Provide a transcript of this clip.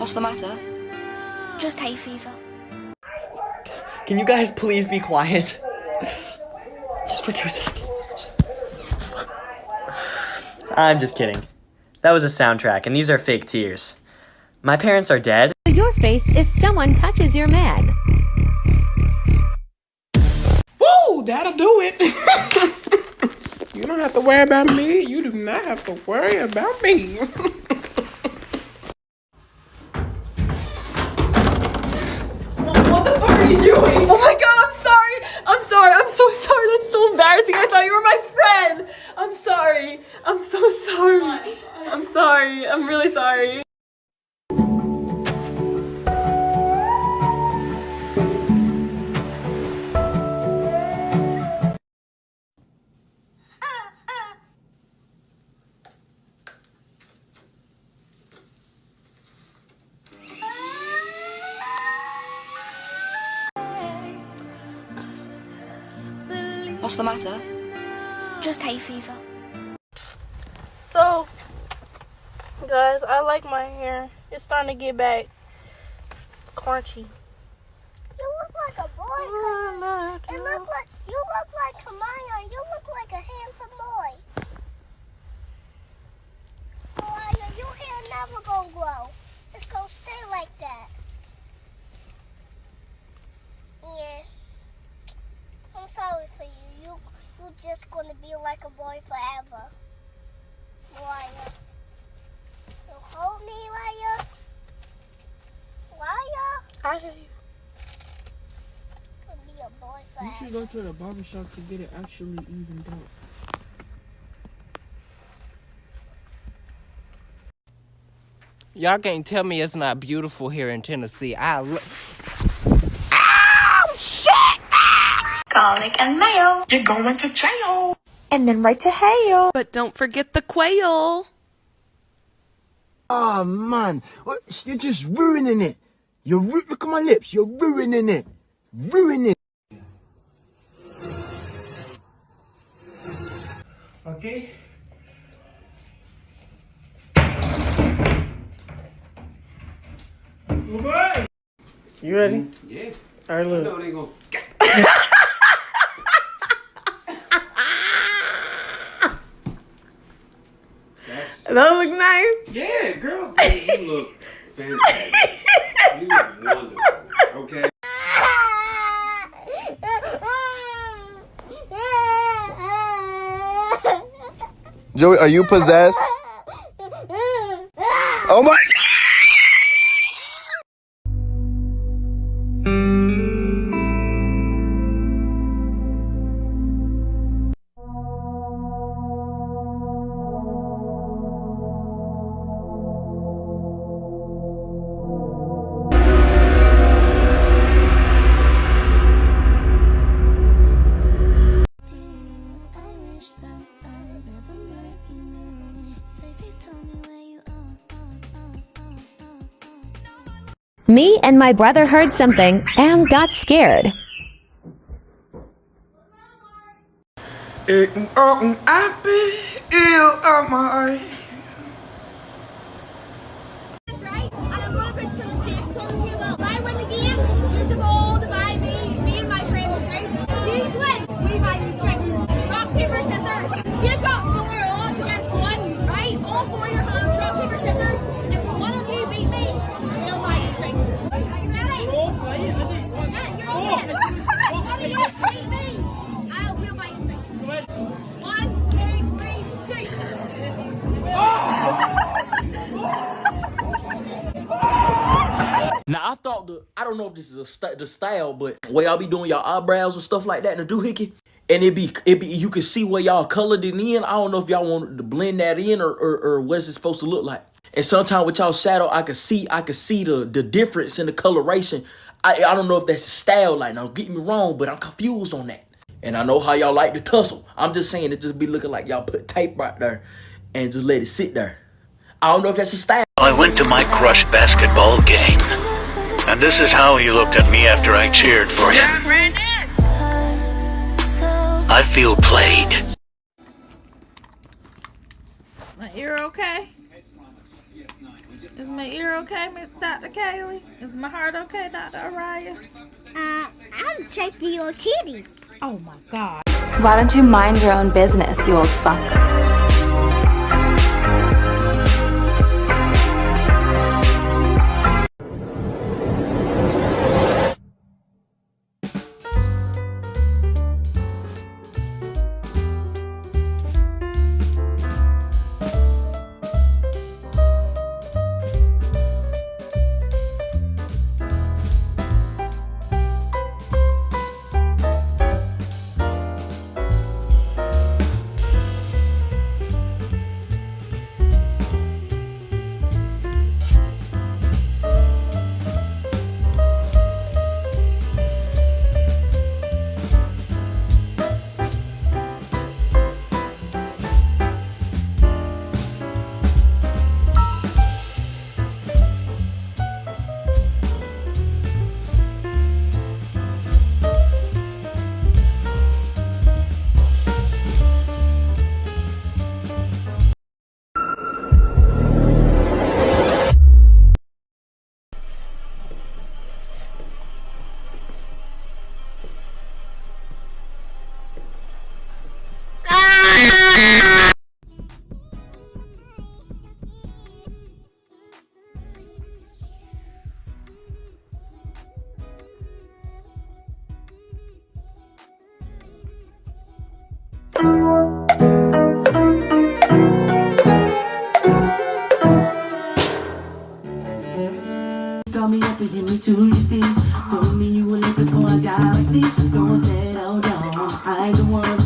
What's the matter? Just hay fever. Can you guys please be quiet? Just for 2 seconds. I'm just kidding. That was a soundtrack, and these are fake tears. My parents are dead. Your face if someone touches your man. Woo! That'll do it. You don't have to worry about me. You do not have to worry about me. What the fuck are you doing? Oh my god, I'm sorry. I'm sorry. I'm so sorry. That's so embarrassing. I thought you were my friend. I'm sorry. I'm so sorry. I'm sorry. I'm really sorry. What's the matter? Just hay fever. So, guys, I like my hair. It's starting to get back crunchy. You look like a boy, cuz. You look like Kamaya. You look like a handsome boy. Kamaya, your hair never gonna grow. It's gonna stay like that. Yeah. I'm sorry for you. You just gonna be like a boy forever. Mariah. You hold me, Mariah. Mariah. I hear you. Be a boy forever. You should go to the barbershop to get it actually evened out. Y'all can't tell me it's not beautiful here in Tennessee. Garlic and mayo. You're going to jail. And then right to hail. But don't forget the quail. Oh man, you're just ruining it. Look at my lips. You're ruining it. Ruining it. Okay. Bye. You ready? Yeah. All right, look. No, they go. That look nice. Yeah, girl. You look fantastic. You look wonderful. Okay. Joey, are you possessed? Oh my God. Me and my brother heard something and got scared. I be ill on my. Right? And I'm gonna put some sticks on the table. I win the game. You have all to buy me and my friends, right? You win. We buy you drinks. Rock, paper, scissors. You've got 4 odds against 1, right? All 4 your hands. Rock, paper, scissors. If one of you beat me, we'll buy you drinks. Are you ready? Yeah, you're all ready. One of you beat me. We'll buy you drinks. 1, 2, 3, shoot. Now I thought I don't know if this is the style, but where y'all be doing y'all eyebrows and stuff like that in the doohickey, and it be you can see where y'all colored it in. I don't know if y'all want to blend that in or what is it supposed to look like. And sometimes with y'all shadow, I could see the difference in the coloration. I don't know if that's a style. Like, now get me wrong, but I'm confused on that. And I know how y'all like to tussle. I'm just saying it just be looking like y'all put tape right there and just let it sit there. I don't know if that's a style. I went to my crush basketball game, and this is how he looked at me after I cheered for him. I feel played. My ear okay? Is my ear okay, Miss Dr. Kaylee? Is my heart okay, Dr. Araya? I'm checking your titties. Oh my God. Why don't you mind your own business, you old fuck? Call me up and hit me to your steez. Told me you would let the boy die like me. So I said, hold on, I the one.